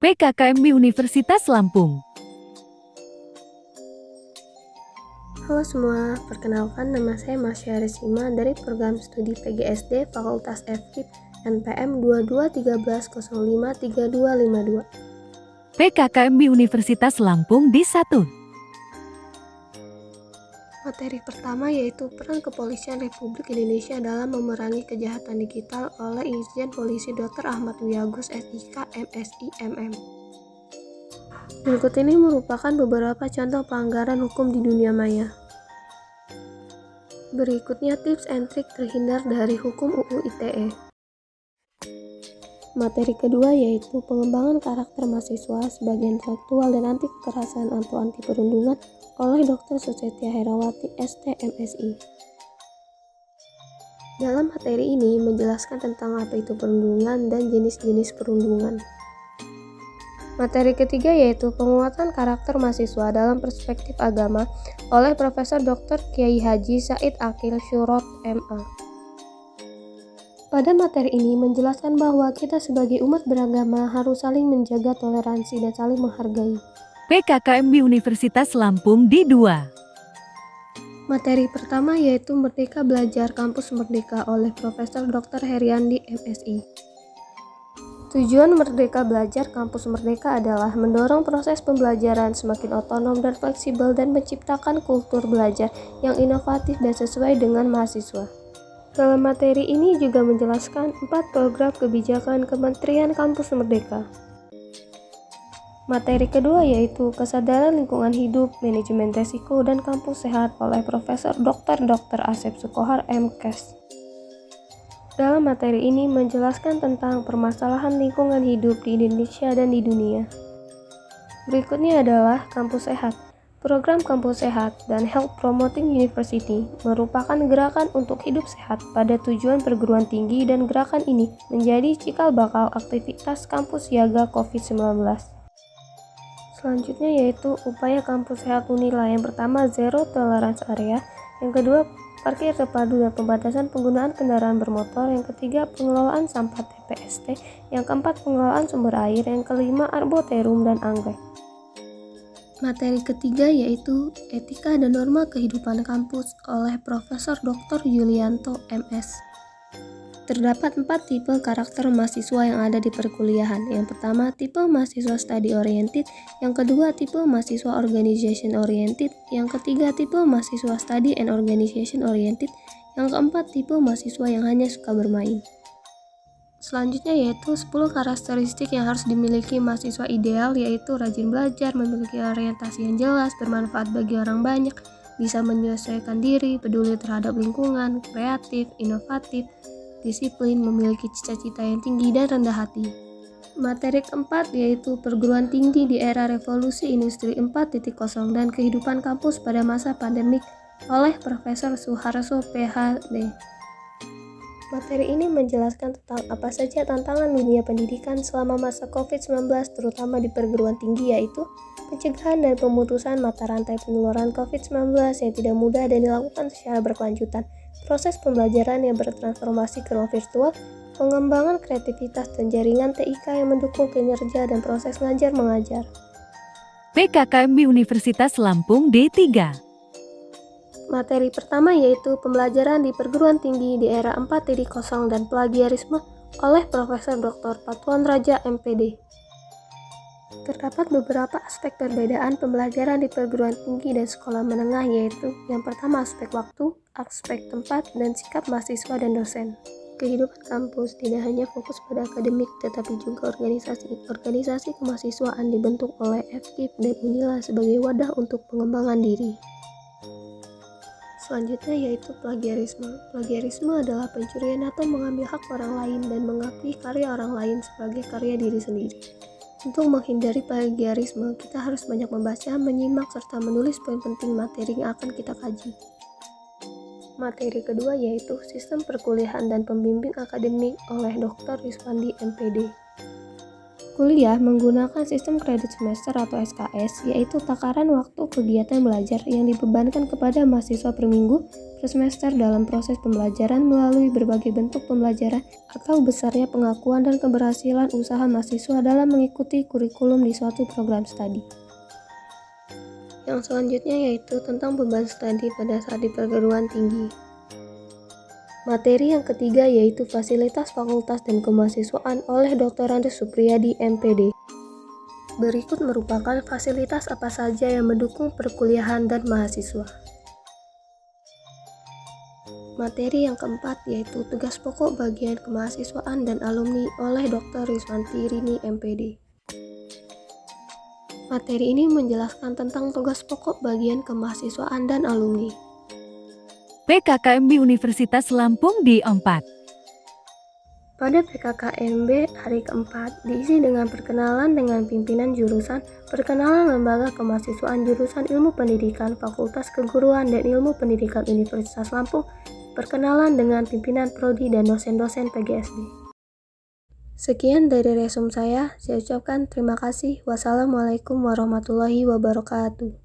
PKKMB Universitas Lampung. Halo semua, perkenalkan nama saya Marsha Resima dari program studi PGSD Fakultas FKIP NPM 2213053252. PKKMB Universitas Lampung di 1. Materi pertama yaitu peran Kepolisian Republik Indonesia dalam memerangi kejahatan digital oleh Irjen Polisi Dr. Ahmad Wiyagus SIK MSI MM. Berikut ini merupakan beberapa contoh pelanggaran hukum di dunia maya. Berikutnya tips and trik terhindar dari hukum UU ITE. Materi kedua yaitu pengembangan karakter mahasiswa sebagai intelektual dan anti kekerasan atau anti perundungan oleh Dr. Susetya Herawati ST MSI. Dalam materi ini menjelaskan tentang apa itu perundungan dan jenis-jenis perundungan. Materi ketiga yaitu penguatan karakter mahasiswa dalam perspektif agama oleh Profesor Dr. Kiai Haji Said Akil Syurot MA. Pada materi ini menjelaskan bahwa kita sebagai umat beragama harus saling menjaga toleransi dan saling menghargai. PKKMB Universitas Lampung di 2. Materi pertama yaitu Merdeka Belajar Kampus Merdeka oleh Profesor Dr. Heriandi MSI. Tujuan Merdeka Belajar Kampus Merdeka adalah mendorong proses pembelajaran semakin otonom dan fleksibel dan menciptakan kultur belajar yang inovatif dan sesuai dengan mahasiswa. Dalam materi ini juga menjelaskan 4 program kebijakan Kementerian Kampus Merdeka. Materi kedua yaitu Kesadaran Lingkungan Hidup, Manajemen Resiko, dan Kampus Sehat oleh Profesor Dr. Asep Sukohar MKes. Dalam materi ini menjelaskan tentang permasalahan lingkungan hidup di Indonesia dan di dunia. Berikutnya adalah Kampus Sehat. Program Kampus Sehat dan Health Promoting University merupakan gerakan untuk hidup sehat pada tujuan perguruan tinggi dan gerakan ini menjadi cikal bakal aktivitas kampus siaga COVID-19. Selanjutnya yaitu upaya kampus sehat Unila. Yang pertama Zero Tolerance Area, yang kedua parkir terpadu dan pembatasan penggunaan kendaraan bermotor, yang ketiga pengelolaan sampah TPST, yang keempat pengelolaan sumber air, yang kelima arboretum dan anggrek. Materi ketiga yaitu Etika dan Norma Kehidupan Kampus oleh Profesor Dr. Yulianto MS. Terdapat 4 tipe karakter mahasiswa yang ada di perkuliahan. Yang pertama, tipe mahasiswa study oriented. Yang kedua, tipe mahasiswa organization oriented. Yang ketiga, tipe mahasiswa study and organization oriented. Yang keempat, tipe mahasiswa yang hanya suka bermain. Selanjutnya yaitu 10 karakteristik yang harus dimiliki mahasiswa ideal, yaitu rajin belajar, memiliki orientasi yang jelas, bermanfaat bagi orang banyak, bisa menyesuaikan diri, peduli terhadap lingkungan, kreatif, inovatif, disiplin, memiliki cita-cita yang tinggi dan rendah hati. Materi keempat yaitu perguruan tinggi di era revolusi industri 4.0 dan kehidupan kampus pada masa pandemik oleh Profesor Suharso PhD. Materi ini menjelaskan tentang apa saja tantangan dunia pendidikan selama masa COVID-19 terutama di perguruan tinggi, yaitu pencegahan dan pemutusan mata rantai penularan COVID-19 yang tidak mudah dan dilakukan secara berkelanjutan, proses pembelajaran yang bertransformasi ke ruang virtual, pengembangan kreativitas dan jaringan TIK yang mendukung kinerja dan proses ngajar mengajar. PKKMB Universitas Lampung D3. Materi pertama yaitu pembelajaran di perguruan tinggi di era 4.0 dan plagiarisme oleh Profesor Dr. Patuan Raja MPD. Terdapat beberapa aspek perbedaan pembelajaran di perguruan tinggi dan sekolah menengah, yaitu yang pertama aspek waktu, aspek tempat, dan sikap mahasiswa dan dosen. Kehidupan kampus tidak hanya fokus pada akademik, tetapi juga organisasi kemahasiswaan dibentuk oleh FKIP dan Unila sebagai wadah untuk pengembangan diri. Selanjutnya yaitu plagiarisme. Plagiarisme adalah pencurian atau mengambil hak orang lain dan mengakui karya orang lain sebagai karya diri sendiri. Untuk menghindari plagiarisme, kita harus banyak membaca, menyimak, serta menulis poin penting materi yang akan kita kaji. Materi kedua yaitu sistem perkuliahan dan pembimbing akademik oleh Dr. Rizwandi MPD. Kuliah menggunakan sistem kredit semester atau SKS, yaitu takaran waktu kegiatan belajar yang dibebankan kepada mahasiswa per minggu, per semester dalam proses pembelajaran melalui berbagai bentuk pembelajaran atau besarnya pengakuan dan keberhasilan usaha mahasiswa dalam mengikuti kurikulum di suatu program studi. Yang selanjutnya yaitu tentang beban studi pada saat di perguruan tinggi. Materi yang ketiga yaitu fasilitas fakultas dan kemahasiswaan oleh Dr. Andres Supriyadi, MPD. Berikut merupakan fasilitas apa saja yang mendukung perkuliahan dan mahasiswa. Materi yang keempat yaitu tugas pokok bagian kemahasiswaan dan alumni oleh Dr. Rizwanti Rini, MPD. Materi ini menjelaskan tentang tugas pokok bagian kemahasiswaan dan alumni. PKKMB Universitas Lampung D4. Pada PKKMB hari keempat diisi dengan perkenalan dengan pimpinan jurusan, perkenalan lembaga kemahasiswaan jurusan Ilmu Pendidikan Fakultas Keguruan dan Ilmu Pendidikan Universitas Lampung, perkenalan dengan pimpinan prodi dan dosen-dosen PGSD. Sekian dari resume saya ucapkan terima kasih. Wassalamualaikum warahmatullahi wabarakatuh.